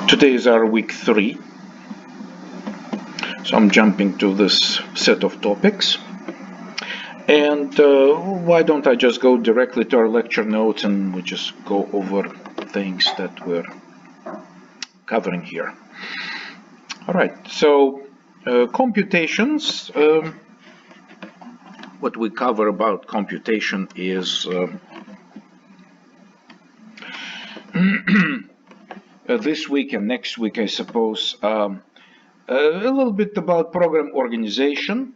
Today is our week 3, so I'm jumping to this set of topics. And why don't I just go directly to our lecture notes and we just go over things that we're covering here. All right, so computations, what we cover about computation is this week and next week, I suppose, a little bit about program organization,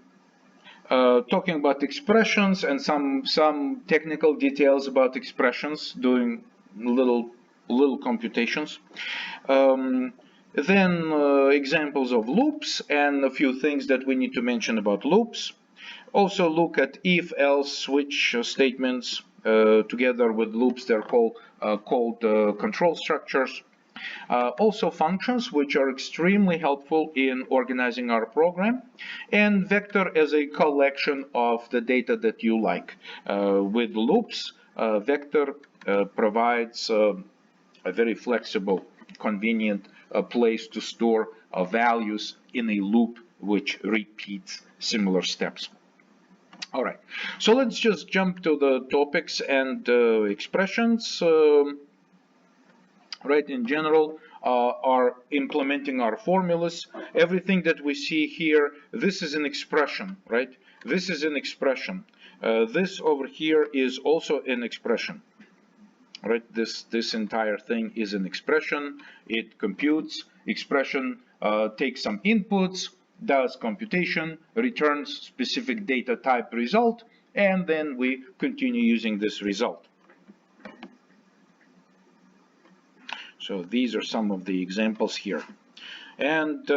talking about expressions and some technical details about expressions, doing little computations. Then examples of loops and a few things that we need to mention about loops. Also look at if-else switch statements together with loops. They're called control structures. Also functions, which are extremely helpful in organizing our program, and vector as a collection of the data that you like. With loops, vector provides a very flexible, convenient place to store values in a loop which repeats similar steps. All right, so let's just jump to the topics and expressions. Right, in general, are implementing our formulas. Everything that we see here, this is an expression, right? This is an expression. This over here is also an expression, right? This entire thing is an expression. It computes. Expression takes some inputs, does computation, returns specific data type result, and then we continue using this result. So these are some of the examples here. And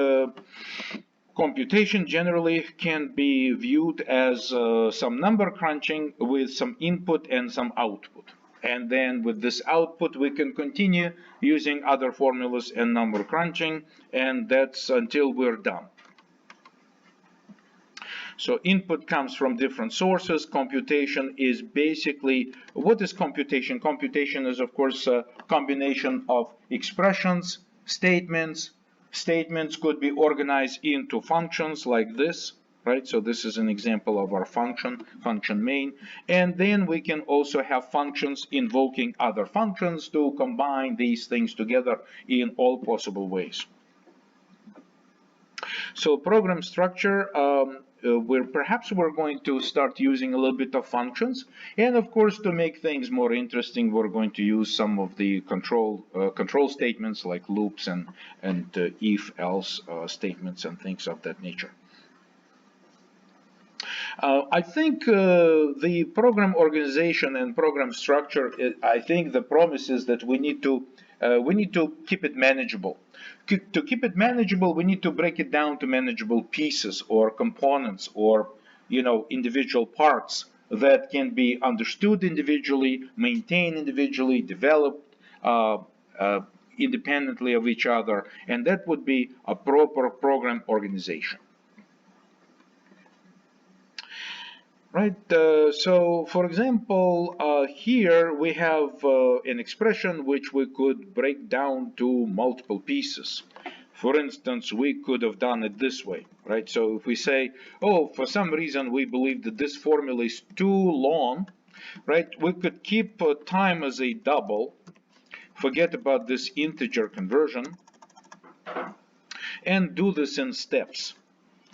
computation generally can be viewed as some number crunching with some input and some output. And then with this output, we can continue using other formulas and number crunching, and that's until we're done. So input comes from different sources. Computation is basically, what is computation? Computation is, of course, a combination of expressions, statements. Statements could be organized into functions like this, right? So this is an example of our function main. And then we can also have functions invoking other functions to combine these things together in all possible ways. So program structure, perhaps we're going to start using a little bit of functions, and of course, to make things more interesting, we're going to use some of the control statements like loops and if-else statements and things of that nature. I think the program organization and program structure, I think the promise is that we need to keep it manageable. To keep it manageable, we need to break it down to manageable pieces or components or, individual parts that can be understood individually, maintained individually, developed independently of each other, and that would be a proper program organization. Right, so for example, here we have an expression which we could break down to multiple pieces. For instance, we could have done it this way, right? So if we say, oh, for some reason we believe that this formula is too long, right? We could keep time as a double, forget about this integer conversion, and do this in steps.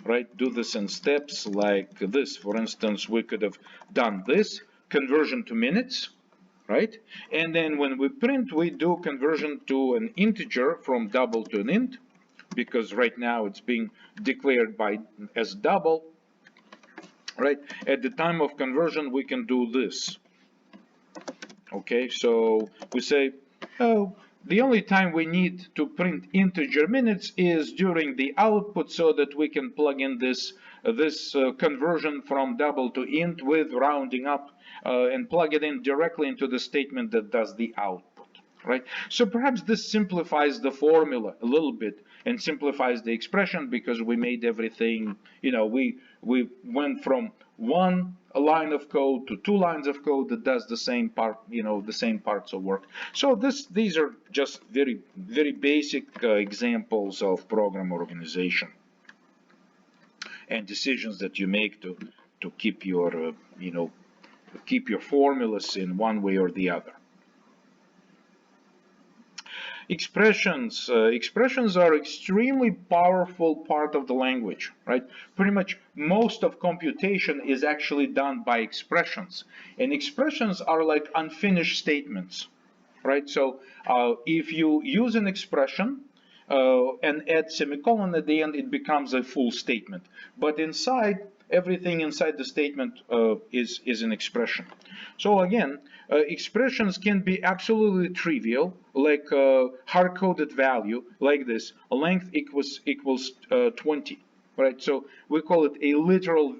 Right, do this in steps like this. For instance, we could have done this conversion to minutes, right? And then when we print, we do conversion to an integer from double to an int, because right now it's being declared as double, right? At the time of conversion, we can do this. Okay, so we say, oh, the only time we need to print integer minutes is during the output, so that we can plug in this conversion from double to int with rounding up and plug it in directly into the statement that does the output, right? So perhaps this simplifies the formula a little bit and simplifies the expression, because we made everything, we went from one a line of code to 2 lines of code that does the same part, the same parts of work. So these are just very, very basic examples of program organization and decisions that you make to keep your, keep your formulas in one way or the other. Expressions. Expressions are extremely powerful part of the language, right? Pretty much most of computation is actually done by expressions. And expressions are like unfinished statements, right? So if you use an expression and add semicolon at the end, it becomes a full statement. But inside, everything inside the statement is an expression. So again, expressions can be absolutely trivial, like hard-coded value, like this. Length equals 20, right? So we call it a literal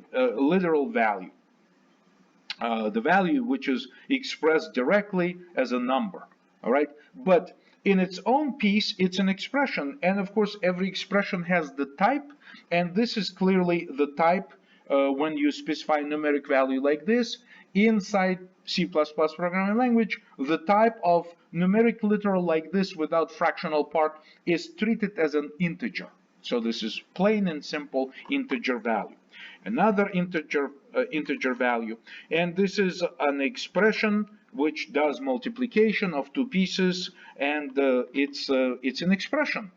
value. The value which is expressed directly as a number, all right? But in its own piece, it's an expression, and of course, every expression has the type, and this is clearly the type when you specify numeric value like this. Inside C++ programming language, the type of numeric literal like this without fractional part is treated as an integer. So this is plain and simple integer value. Another integer value, and this is an expression which does multiplication of two pieces, and it's an expression,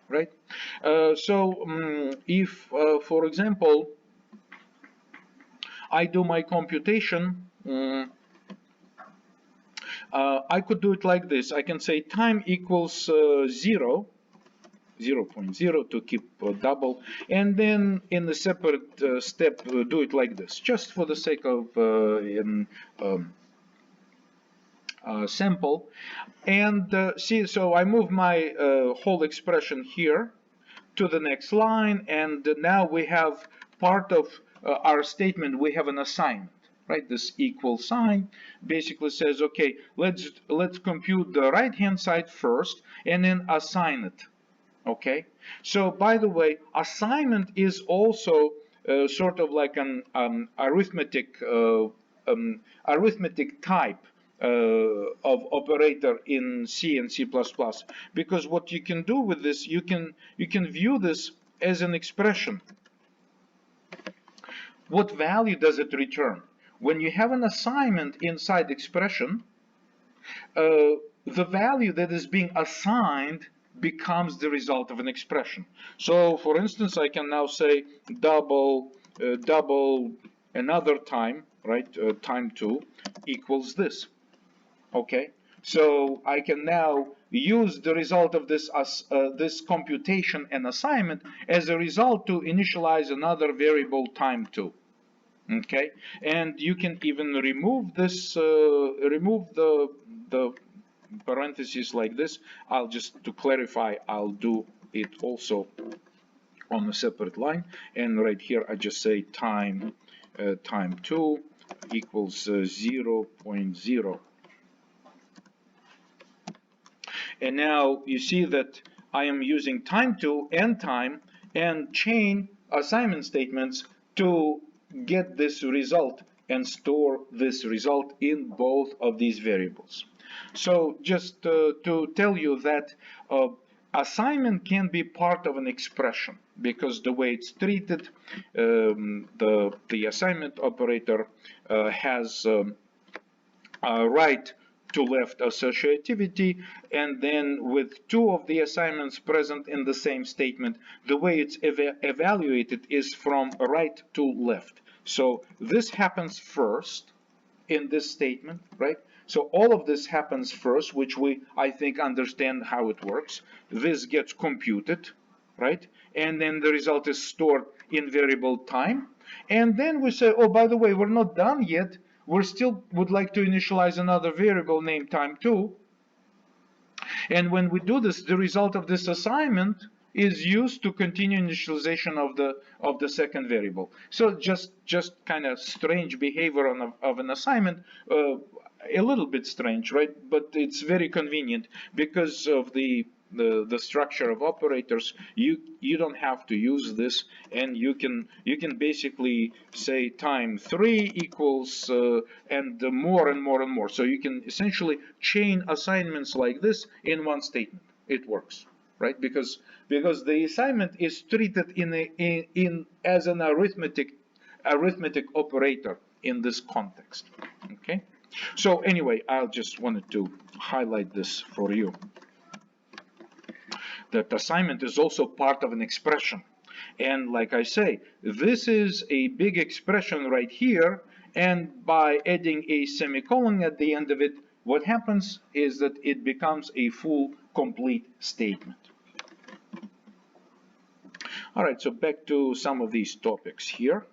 right? If for example I do my computation, I could do it like this. I can say time equals 0.0 to keep double, and then in the separate step do it like this, just for the sake of sample. And see, so I move my whole expression here to the next line, and now we have part of our statement, we have an assignment, right? This equal sign basically says, okay, let's compute the right hand side first and then assign it. Okay, so by the way, assignment is also sort of like an arithmetic type of operator in C and C++, because what you can do with this, you can view this as an expression. What value does it return? When you have an assignment inside expression, the value that is being assigned becomes the result of an expression. So for instance, I can now say double another time, right? Time 2 equals this. Okay, so I can now use the result of this this computation and assignment as a result to initialize another variable time 2. Okay, and you can even remove this, remove the parentheses like this. I'll just, to clarify, I'll do it also on a separate line, and right here I just say time 2 equals 0.0. And now you see that I am using time 2 and time and chain assignment statements to get this result and store this result in both of these variables. So just to tell you that assignment can be part of an expression, because the way it's treated, the assignment operator has a right to left associativity, and then with two of the assignments present in the same statement, the way it's evaluated is from right to left. So this happens first in this statement, right? So all of this happens first, which I think understand how it works. This gets computed, right? And then the result is stored in variable time. And then we say, oh, by the way, we're not done yet. We still would like to initialize another variable named time 2. And when we do this, the result of this assignment is used to continue initialization of the second variable. So just kind of strange behavior of an assignment, a little bit strange, right? But it's very convenient because of the the structure of operators, you don't have to use this, and you can basically say time 3 equals and more and more and more. So you can essentially chain assignments like this in one statement. It works, right? Because the assignment is treated in as an arithmetic operator in this context. Okay. So anyway, I just wanted to highlight this for you. That assignment is also part of an expression. And like I say, this is a big expression right here, and by adding a semicolon at the end of it, what happens is that it becomes a full, complete statement. All right, so back to some of these topics here.